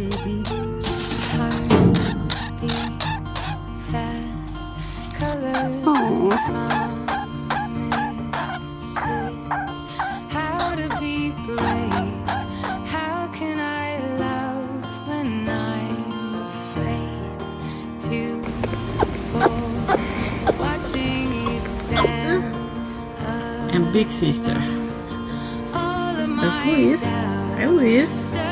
baby. How to be brave? How can I love when I'm afraid to fall? Watching you stand And big sister. all of That's my Louise. doubts. Hi, Louise. So